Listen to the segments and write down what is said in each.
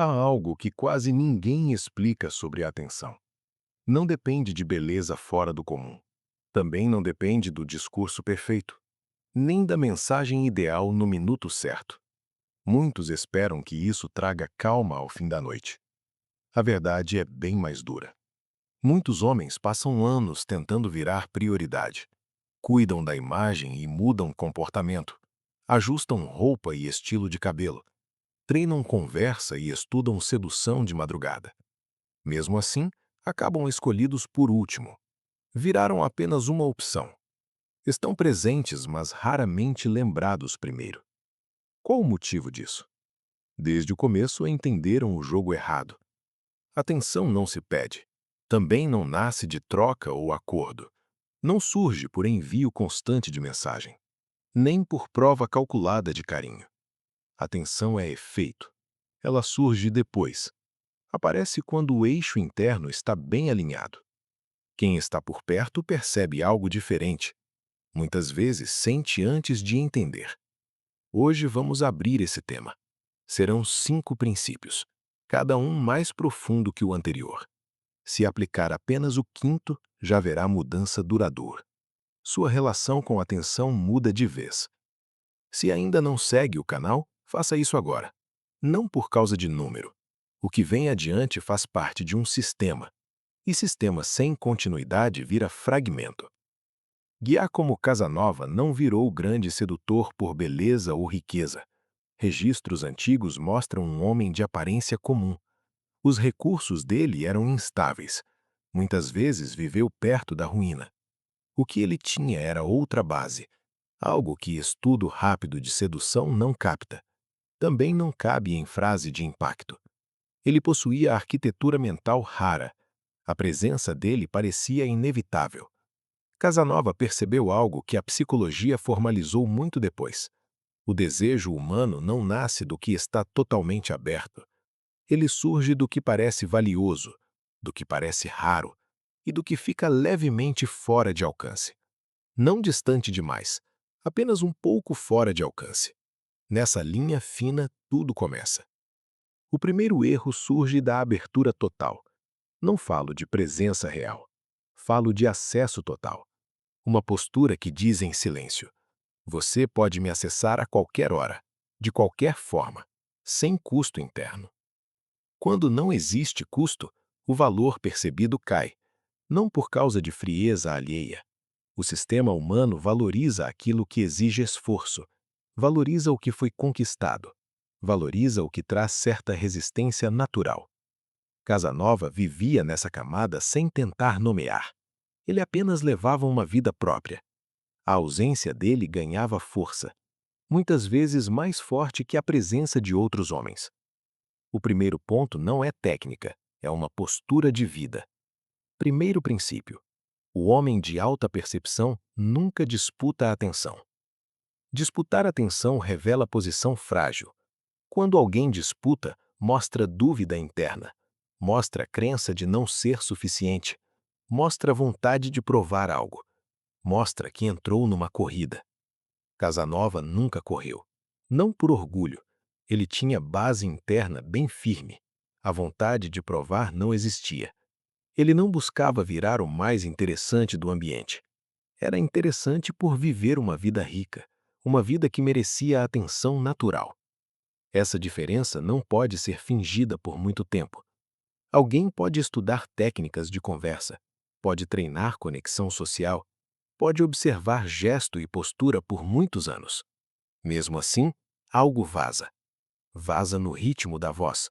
Há algo que quase ninguém explica sobre a atenção. Não depende de beleza fora do comum. Também não depende do discurso perfeito, nem da mensagem ideal no minuto certo. Muitos esperam que isso traga calma ao fim da noite. A verdade é bem mais dura. Muitos homens passam anos tentando virar prioridade. Cuidam da imagem e mudam comportamento. Ajustam roupa e estilo de cabelo. Treinam conversa e estudam sedução de madrugada. Mesmo assim, acabam escolhidos por último. Viraram apenas uma opção. Estão presentes, mas raramente lembrados primeiro. Qual o motivo disso? Desde o começo entenderam o jogo errado. Atenção não se pede. Também não nasce de troca ou acordo. Não surge por envio constante de mensagem, nem por prova calculada de carinho. Atenção é efeito. Ela surge depois. Aparece quando o eixo interno está bem alinhado. Quem está por perto percebe algo diferente. Muitas vezes sente antes de entender. Hoje vamos abrir esse tema. Serão 5 princípios, cada um mais profundo que o anterior. Se aplicar apenas o quinto, já verá mudança duradoura. Sua relação com a atenção muda de vez. Se ainda não segue o canal, faça isso agora. Não por causa de número. O que vem adiante faz parte de um sistema. E sistema sem continuidade vira fragmento. Giacomo Casanova não virou grande sedutor por beleza ou riqueza. Registros antigos mostram um homem de aparência comum. Os recursos dele eram instáveis. Muitas vezes viveu perto da ruína. O que ele tinha era outra base, algo que estudo rápido de sedução não capta. Também não cabe em frase de impacto. Ele possuía arquitetura mental rara. A presença dele parecia inevitável. Casanova percebeu algo que a psicologia formalizou muito depois. O desejo humano não nasce do que está totalmente aberto. Ele surge do que parece valioso, do que parece raro e do que fica levemente fora de alcance. Não distante demais, apenas um pouco fora de alcance. Nessa linha fina, tudo começa. O primeiro erro surge da abertura total. Não falo de presença real. Falo de acesso total. Uma postura que diz em silêncio: você pode me acessar a qualquer hora, de qualquer forma, sem custo interno. Quando não existe custo, o valor percebido cai, não por causa de frieza alheia. O sistema humano valoriza aquilo que exige esforço, valoriza o que foi conquistado, valoriza o que traz certa resistência natural. Casanova vivia nessa camada sem tentar nomear. Ele apenas levava uma vida própria. A ausência dele ganhava força, muitas vezes mais forte que a presença de outros homens. O primeiro ponto não é técnica, é uma postura de vida. Primeiro princípio: o homem de alta percepção nunca disputa a atenção. Disputar a atenção revela posição frágil. Quando alguém disputa, mostra dúvida interna, mostra crença de não ser suficiente, mostra vontade de provar algo, mostra que entrou numa corrida. Casanova nunca correu. Não por orgulho. Ele tinha base interna bem firme. A vontade de provar não existia. Ele não buscava virar o mais interessante do ambiente. Era interessante por viver uma vida rica, uma vida que merecia a atenção natural. Essa diferença não pode ser fingida por muito tempo. Alguém pode estudar técnicas de conversa, pode treinar conexão social, pode observar gesto e postura por muitos anos. Mesmo assim, algo vaza. Vaza no ritmo da voz.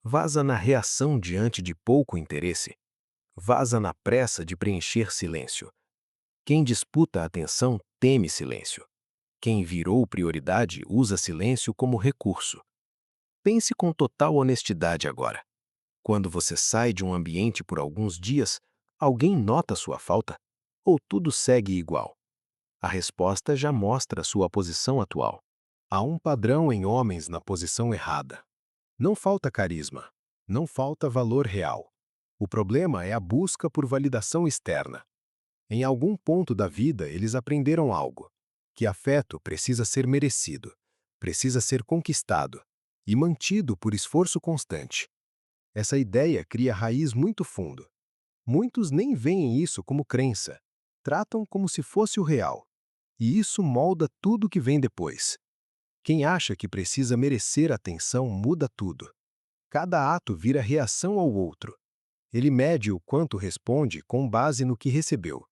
Vaza na reação diante de pouco interesse. Vaza na pressa de preencher silêncio. Quem disputa a atenção teme silêncio. Quem virou prioridade usa silêncio como recurso. Pense com total honestidade agora. Quando você sai de um ambiente por alguns dias, alguém nota sua falta? Ou tudo segue igual? A resposta já mostra sua posição atual. Há um padrão em homens na posição errada. Não falta carisma. Não falta valor real. O problema é a busca por validação externa. Em algum ponto da vida, eles aprenderam algo: que afeto precisa ser merecido, precisa ser conquistado. e mantido por esforço constante. Essa ideia cria raiz muito fundo. Muitos nem veem isso como crença, tratam como se fosse o real. E isso molda tudo que vem depois. Quem acha que precisa merecer atenção muda tudo. Cada ato vira reação ao outro. Ele mede o quanto responde com base no que recebeu.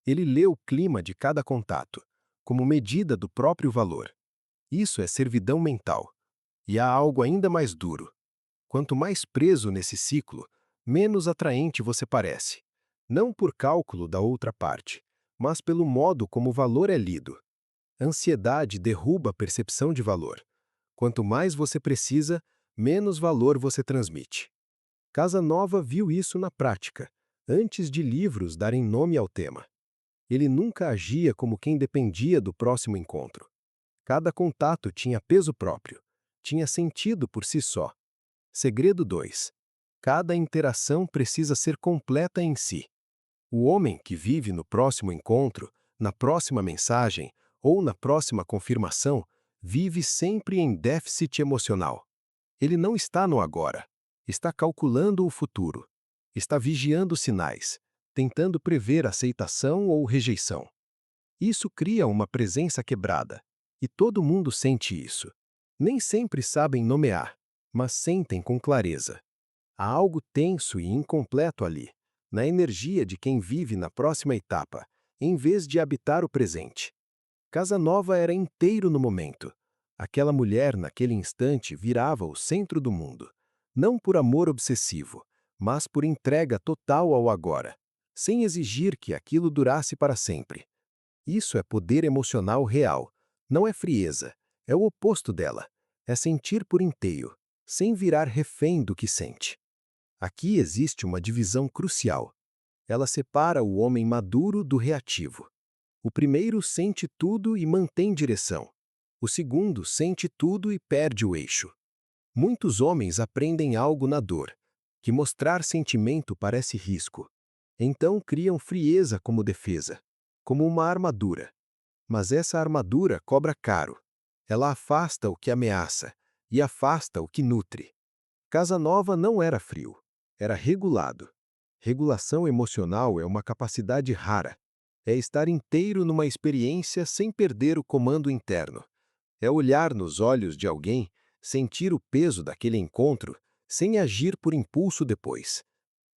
Ele lê o clima de cada contato, como medida do próprio valor. Isso é servidão mental. E há algo ainda mais duro. Quanto mais preso nesse ciclo, menos atraente você parece. Não por cálculo da outra parte, mas pelo modo como o valor é lido. Ansiedade derruba a percepção de valor. Quanto mais você precisa, menos valor você transmite. Casanova viu isso na prática, antes de livros darem nome ao tema. Ele nunca agia como quem dependia do próximo encontro. Cada contato tinha peso próprio, tinha sentido por si só. Segredo 2. Cada interação precisa ser completa em si. O homem que vive no próximo encontro, na próxima mensagem ou na próxima confirmação, vive sempre em déficit emocional. Ele não está no agora, está calculando o futuro, está vigiando sinais, tentando prever aceitação ou rejeição. Isso cria uma presença quebrada, e todo mundo sente isso. Nem sempre sabem nomear, mas sentem com clareza. Há algo tenso e incompleto ali, na energia de quem vive na próxima etapa, em vez de habitar o presente. Casanova era inteiro no momento. Aquela mulher, naquele instante, virava o centro do mundo. Não por amor obsessivo, mas por entrega total ao agora, sem exigir que aquilo durasse para sempre. Isso é poder emocional real. Não é frieza. É o oposto dela. É sentir por inteiro, sem virar refém do que sente. Aqui existe uma divisão crucial. Ela separa o homem maduro do reativo. O primeiro sente tudo e mantém direção. O segundo sente tudo e perde o eixo. Muitos homens aprendem algo na dor, que mostrar sentimento parece risco. Então criam frieza como defesa, como uma armadura. Mas essa armadura cobra caro. Ela afasta o que ameaça e afasta o que nutre. Casanova não era frio, era regulado. Regulação emocional é uma capacidade rara. É estar inteiro numa experiência sem perder o comando interno. É olhar nos olhos de alguém, sentir o peso daquele encontro, sem agir por impulso depois.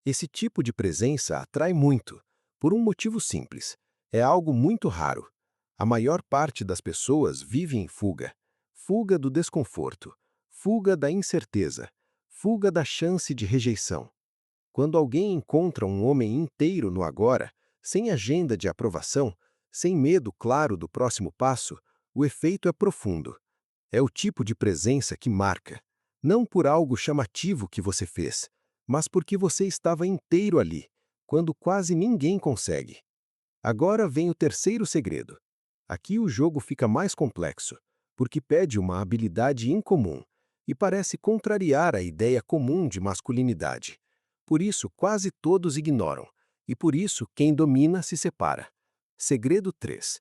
Esse tipo de presença atrai muito, por um motivo simples. É algo muito raro. A maior parte das pessoas vive em fuga. Fuga do desconforto, fuga da incerteza, fuga da chance de rejeição. Quando alguém encontra um homem inteiro no agora, sem agenda de aprovação, sem medo claro do próximo passo, o efeito é profundo. É o tipo de presença que marca, não por algo chamativo que você fez, mas porque você estava inteiro ali, quando quase ninguém consegue. Agora vem o terceiro segredo. Aqui o jogo fica mais complexo, porque pede uma habilidade incomum e parece contrariar a ideia comum de masculinidade. Por isso, quase todos ignoram, e por isso quem domina se separa. Segredo 3.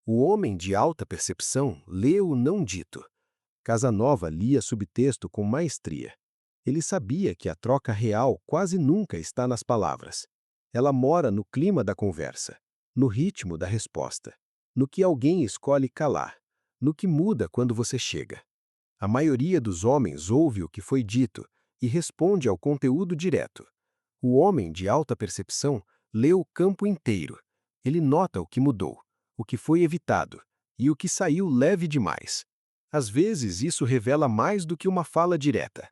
O homem de alta percepção lê o não dito. Casanova lia subtexto com maestria. Ele sabia que a troca real quase nunca está nas palavras. Ela mora no clima da conversa, no ritmo da resposta, no que alguém escolhe calar, no que muda quando você chega. A maioria dos homens ouve o que foi dito e responde ao conteúdo direto. O homem de alta percepção lê o campo inteiro. Ele nota o que mudou, o que foi evitado e o que saiu leve demais. Às vezes, isso revela mais do que uma fala direta.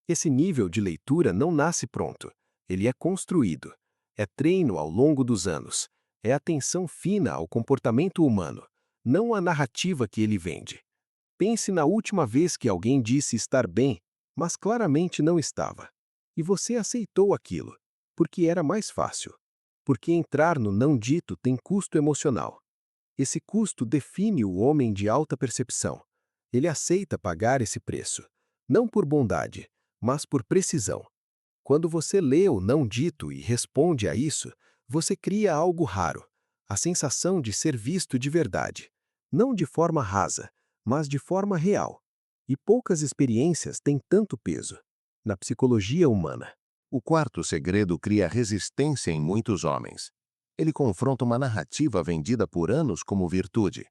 Esse nível de leitura não nasce pronto. Ele é construído. É treino ao longo dos anos. É atenção fina ao comportamento humano, não à narrativa que ele vende. Pense na última vez que alguém disse estar bem, mas claramente não estava. E você aceitou aquilo, porque era mais fácil. Porque entrar no não dito tem custo emocional. Esse custo define o homem de alta percepção. Ele aceita pagar esse preço, não por bondade, mas por precisão. Quando você lê o não dito e responde a isso, você cria algo raro, a sensação de ser visto de verdade, não de forma rasa, mas de forma real. E poucas experiências têm tanto peso na psicologia humana. O quarto segredo cria resistência em muitos homens. Ele confronta uma narrativa vendida por anos como virtude.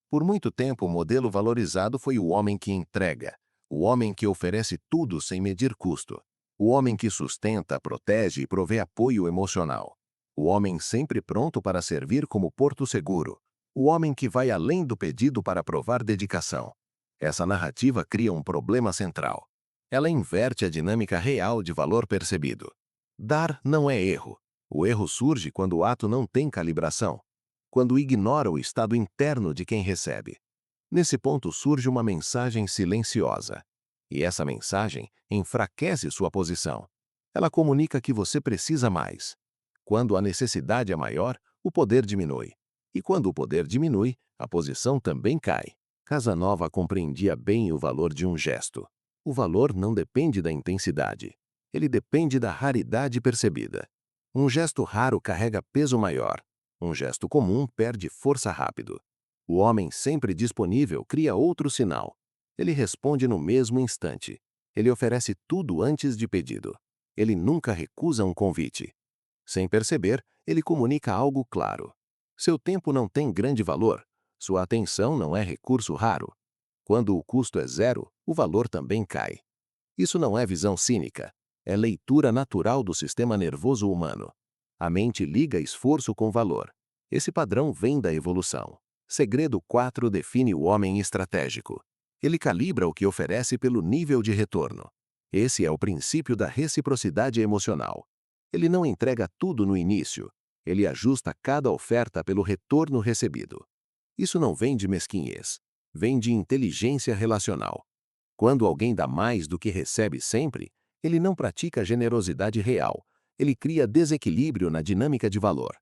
Por muito tempo, o modelo valorizado foi o homem que entrega, o homem que oferece tudo sem medir custo, o homem que sustenta, protege e provê apoio emocional, o homem sempre pronto para servir como porto seguro, o homem que vai além do pedido para provar dedicação. Essa narrativa cria um problema central. Ela inverte a dinâmica real de valor percebido. Dar não é erro. O erro surge quando o ato não tem calibração, quando ignora o estado interno de quem recebe. Nesse ponto surge uma mensagem silenciosa. E essa mensagem enfraquece sua posição. Ela comunica que você precisa mais. Quando a necessidade é maior, o poder diminui. E quando o poder diminui, a posição também cai. Casanova compreendia bem o valor de um gesto. O valor não depende da intensidade. Ele depende da raridade percebida. Um gesto raro carrega peso maior. Um gesto comum perde força rápido. O homem sempre disponível cria outro sinal. Ele responde no mesmo instante. Ele oferece tudo antes de pedido. Ele nunca recusa um convite. Sem perceber, ele comunica algo claro. Seu tempo não tem grande valor. Sua atenção não é recurso raro. Quando o custo é zero, o valor também cai. Isso não é visão cínica. É leitura natural do sistema nervoso humano. A mente liga esforço com valor. Esse padrão vem da evolução. Segredo 4 define o homem estratégico. Ele calibra o que oferece pelo nível de retorno. Esse é o princípio da reciprocidade emocional. Ele não entrega tudo no início. Ele ajusta cada oferta pelo retorno recebido. Isso não vem de mesquinhez. Vem de inteligência relacional. Quando alguém dá mais do que recebe sempre, ele não pratica generosidade real. Ele cria desequilíbrio na dinâmica de valor.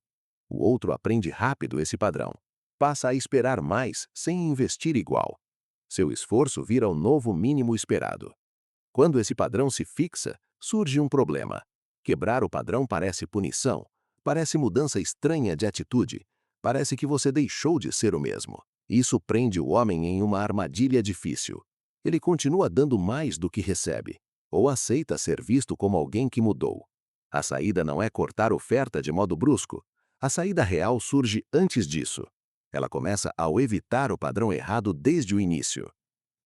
O outro aprende rápido esse padrão. Passa a esperar mais sem investir igual. Seu esforço vira o novo mínimo esperado. Quando esse padrão se fixa, surge um problema. Quebrar o padrão parece punição, parece mudança estranha de atitude, parece que você deixou de ser o mesmo. Isso prende o homem em uma armadilha difícil. Ele continua dando mais do que recebe, ou aceita ser visto como alguém que mudou. A saída não é cortar oferta de modo brusco. A saída real surge antes disso. Ela começa ao evitar o padrão errado desde o início.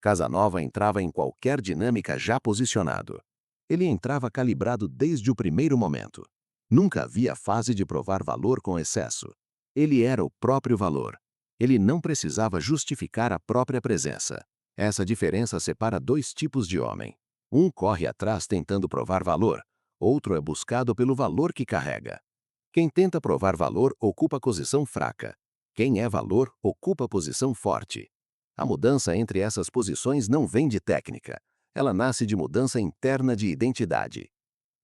Casanova entrava em qualquer dinâmica já posicionado. Ele entrava calibrado desde o primeiro momento. Nunca havia fase de provar valor com excesso. Ele era o próprio valor. Ele não precisava justificar a própria presença. Essa diferença separa dois tipos de homem. Um corre atrás tentando provar valor, outro é buscado pelo valor que carrega. Quem tenta provar valor ocupa posição fraca. Quem é valor ocupa posição forte. A mudança entre essas posições não vem de técnica. Ela nasce de mudança interna de identidade.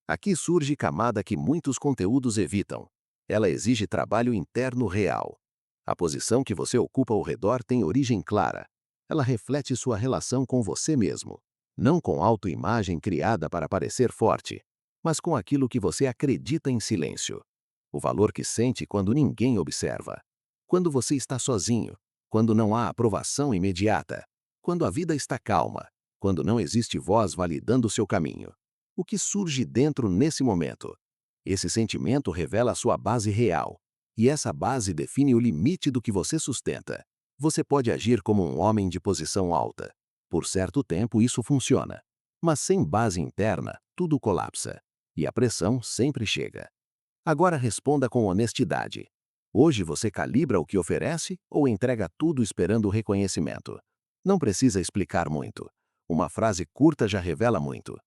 Aqui surge camada que muitos conteúdos evitam. Ela exige trabalho interno real. A posição que você ocupa ao redor tem origem clara. Ela reflete sua relação com você mesmo. Não com autoimagem criada para parecer forte, mas com aquilo que você acredita em silêncio. O valor que sente quando ninguém observa. Quando você está sozinho. Quando não há aprovação imediata. Quando a vida está calma. Quando não existe voz validando seu caminho. O que surge dentro nesse momento? Esse sentimento revela a sua base real. E essa base define o limite do que você sustenta. Você pode agir como um homem de posição alta. Por certo tempo isso funciona. Mas sem base interna, tudo colapsa. E a pressão sempre chega. Agora responda com honestidade. Hoje você calibra o que oferece ou entrega tudo esperando o reconhecimento? Não precisa explicar muito. Uma frase curta já revela muito.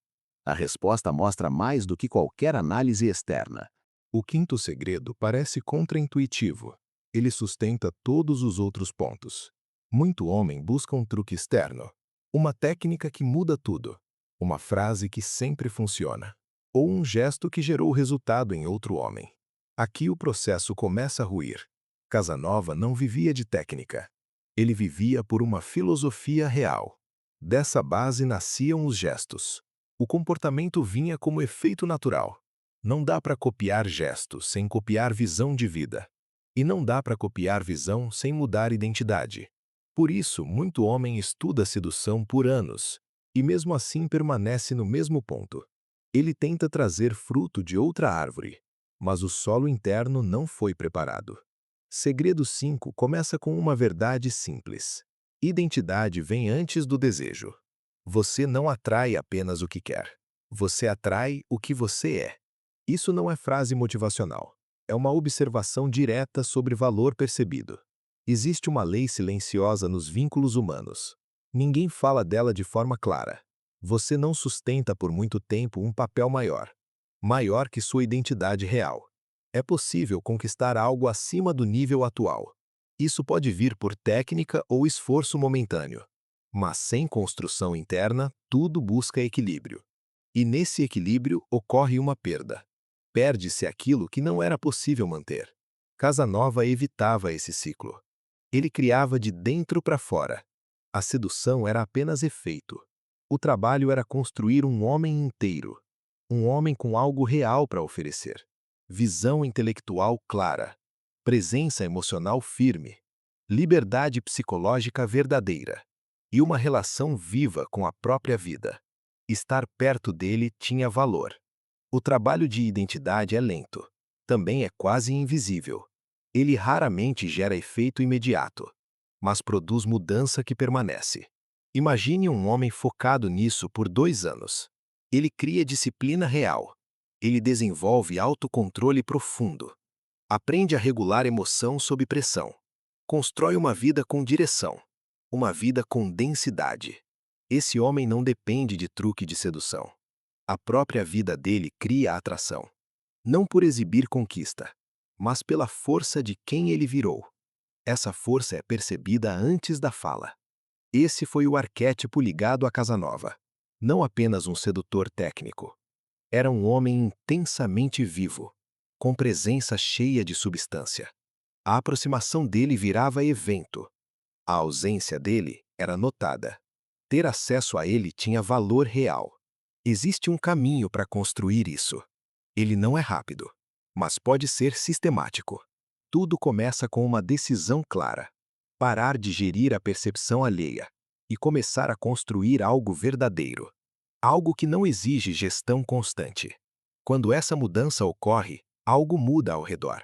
A resposta mostra mais do que qualquer análise externa. O quinto segredo parece contraintuitivo. Ele sustenta todos os outros pontos. Muito homem busca um truque externo, uma técnica que muda tudo, uma frase que sempre funciona, ou um gesto que gerou resultado em outro homem. Aqui o processo começa a ruir. Casanova não vivia de técnica. Ele vivia por uma filosofia real. Dessa base nasciam os gestos. O comportamento vinha como efeito natural. Não dá para copiar gestos sem copiar visão de vida. E não dá para copiar visão sem mudar identidade. Por isso, muito homem estuda sedução por anos, e mesmo assim permanece no mesmo ponto. Ele tenta trazer fruto de outra árvore, mas o solo interno não foi preparado. Segredo 5 começa com uma verdade simples. Identidade vem antes do desejo. Você não atrai apenas o que quer. Você atrai o que você é. Isso não é frase motivacional. É uma observação direta sobre valor percebido. Existe uma lei silenciosa nos vínculos humanos. Ninguém fala dela de forma clara. Você não sustenta por muito tempo um papel maior, maior que sua identidade real. É possível conquistar algo acima do nível atual. Isso pode vir por técnica ou esforço momentâneo. Mas sem construção interna, tudo busca equilíbrio. E nesse equilíbrio ocorre uma perda. Perde-se aquilo que não era possível manter. Casanova evitava esse ciclo. Ele criava de dentro para fora. A sedução era apenas efeito. O trabalho era construir um homem inteiro. Um homem com algo real para oferecer. Visão intelectual clara. Presença emocional firme. Liberdade psicológica verdadeira. E uma relação viva com a própria vida. Estar perto dele tinha valor. O trabalho de identidade é lento. Também é quase invisível. Ele raramente gera efeito imediato, mas produz mudança que permanece. Imagine um homem focado nisso por 2 anos. Ele cria disciplina real. Ele desenvolve autocontrole profundo. Aprende a regular emoção sob pressão. Constrói uma vida com direção. Uma vida com densidade. Esse homem não depende de truque de sedução. A própria vida dele cria atração. Não por exibir conquista, mas pela força de quem ele virou. Essa força é percebida antes da fala. Esse foi o arquétipo ligado a Casanova. Não apenas um sedutor técnico. Era um homem intensamente vivo, com presença cheia de substância. A aproximação dele virava evento. A ausência dele era notada. Ter acesso a ele tinha valor real. Existe um caminho para construir isso. Ele não é rápido, mas pode ser sistemático. Tudo começa com uma decisão clara. Parar de gerir a percepção alheia e começar a construir algo verdadeiro. Algo que não exige gestão constante. Quando essa mudança ocorre, algo muda ao redor.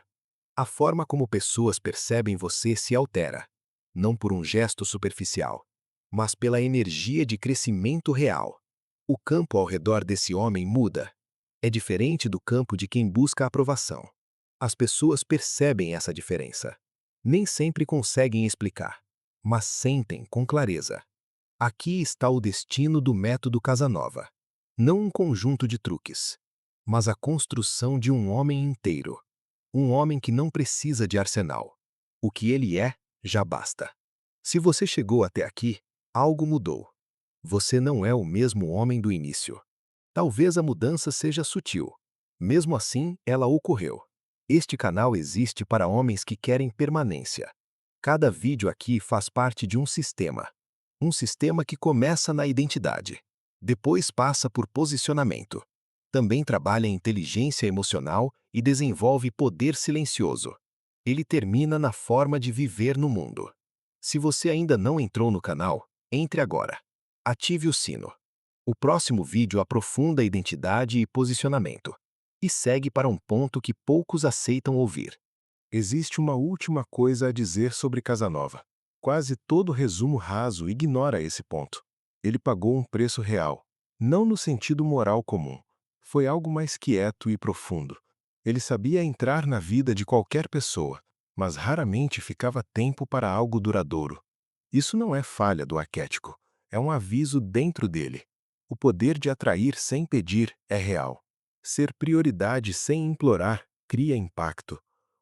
A forma como pessoas percebem você se altera, não por um gesto superficial, mas pela energia de crescimento real. O campo ao redor desse homem muda. É diferente do campo de quem busca aprovação. As pessoas percebem essa diferença. Nem sempre conseguem explicar, mas sentem com clareza. Aqui está o destino do método Casanova. Não um conjunto de truques, mas a construção de um homem inteiro. Um homem que não precisa de arsenal. O que ele é, já basta. Se você chegou até aqui, algo mudou. Você não é o mesmo homem do início. Talvez a mudança seja sutil. Mesmo assim, ela ocorreu. Este canal existe para homens que querem permanência. Cada vídeo aqui faz parte de um sistema. Um sistema que começa na identidade. Depois passa por posicionamento. Também trabalha em inteligência emocional e desenvolve poder silencioso. Ele termina na forma de viver no mundo. Se você ainda não entrou no canal, entre agora. Ative o sino. O próximo vídeo aprofunda a identidade e posicionamento. E segue para um ponto que poucos aceitam ouvir. Existe uma última coisa a dizer sobre Casanova. Quase todo resumo raso ignora esse ponto. Ele pagou um preço real, não no sentido moral comum. Foi algo mais quieto e profundo. Ele sabia entrar na vida de qualquer pessoa, mas raramente ficava tempo para algo duradouro. Isso não é falha do arquétipo, é um aviso dentro dele. O poder de atrair sem pedir é real. Ser prioridade sem implorar cria impacto.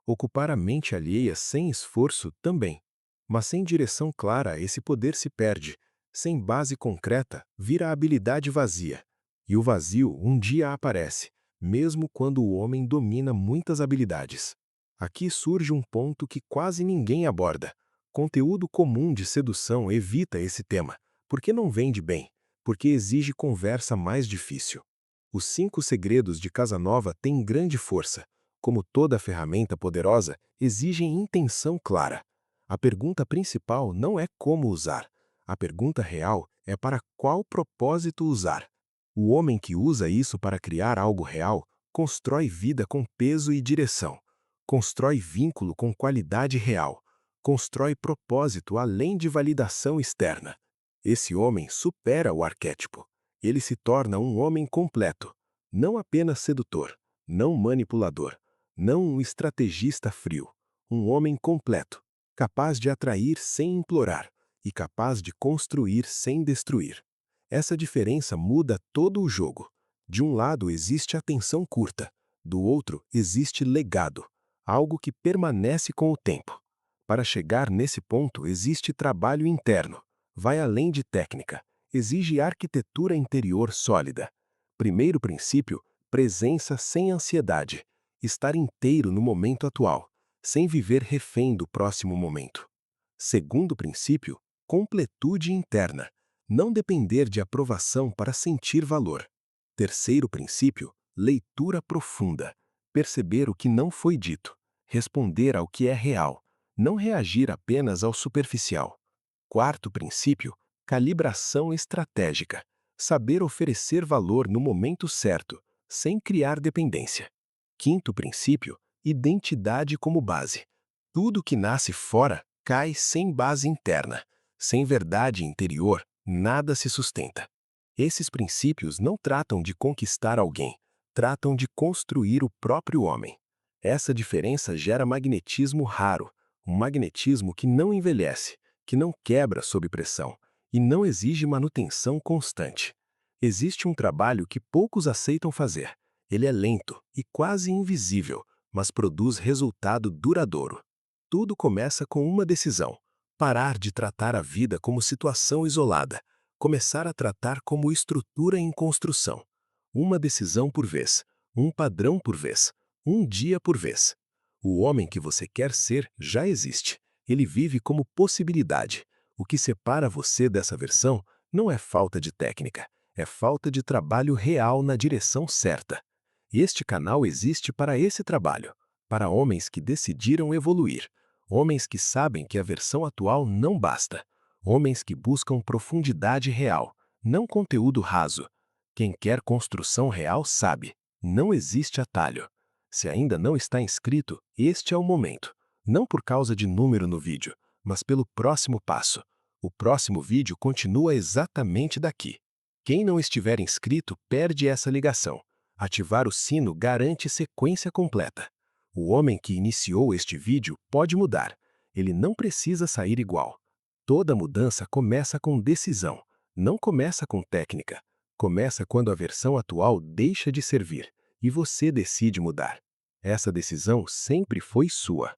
Ocupar a mente alheia sem esforço também. Mas sem direção clara, esse poder se perde. Sem base concreta, vira habilidade vazia. E o vazio um dia aparece, mesmo quando o homem domina muitas habilidades. Aqui surge um ponto que quase ninguém aborda. Conteúdo comum de sedução evita esse tema, porque não vende bem, porque exige conversa mais difícil. Os 5 segredos de Casanova têm grande força. Como toda ferramenta poderosa, exigem intenção clara. A pergunta principal não é como usar. A pergunta real é para qual propósito usar. O homem que usa isso para criar algo real constrói vida com peso e direção, constrói vínculo com qualidade real, constrói propósito além de validação externa. Esse homem supera o arquétipo. Ele se torna um homem completo, não apenas sedutor, não manipulador, não um estrategista frio, um homem completo, capaz de atrair sem implorar e capaz de construir sem destruir. Essa diferença muda todo o jogo. De um lado existe atenção curta, do outro existe legado, algo que permanece com o tempo. Para chegar nesse ponto existe trabalho interno, vai além de técnica, exige arquitetura interior sólida. Primeiro princípio, presença sem ansiedade, estar inteiro no momento atual, sem viver refém do próximo momento. Segundo princípio, completude interna, não depender de aprovação para sentir valor. Terceiro princípio, leitura profunda, perceber o que não foi dito, responder ao que é real, não reagir apenas ao superficial. Quarto princípio, calibração estratégica, saber oferecer valor no momento certo, sem criar dependência. Quinto princípio, identidade como base. Tudo que nasce fora cai sem base interna. Sem verdade interior, nada se sustenta. Esses princípios não tratam de conquistar alguém, tratam de construir o próprio homem. Essa diferença gera magnetismo raro, um magnetismo que não envelhece, que não quebra sob pressão e não exige manutenção constante. Existe um trabalho que poucos aceitam fazer. Ele é lento e quase invisível, mas produz resultado duradouro. Tudo começa com uma decisão: parar de tratar a vida como situação isolada, começar a tratar como estrutura em construção. Uma decisão por vez, um padrão por vez, um dia por vez. O homem que você quer ser já existe. Ele vive como possibilidade. O que separa você dessa versão não é falta de técnica, é falta de trabalho real na direção certa. Este canal existe para esse trabalho, para homens que decidiram evoluir, homens que sabem que a versão atual não basta, homens que buscam profundidade real, não conteúdo raso. Quem quer construção real sabe, não existe atalho. Se ainda não está inscrito, este é o momento. Não por causa de número no vídeo, mas pelo próximo passo. O próximo vídeo continua exatamente daqui. Quem não estiver inscrito perde essa ligação. Ativar o sino garante sequência completa. O homem que iniciou este vídeo pode mudar. Ele não precisa sair igual. Toda mudança começa com decisão, não começa com técnica. Começa quando a versão atual deixa de servir e você decide mudar. Essa decisão sempre foi sua.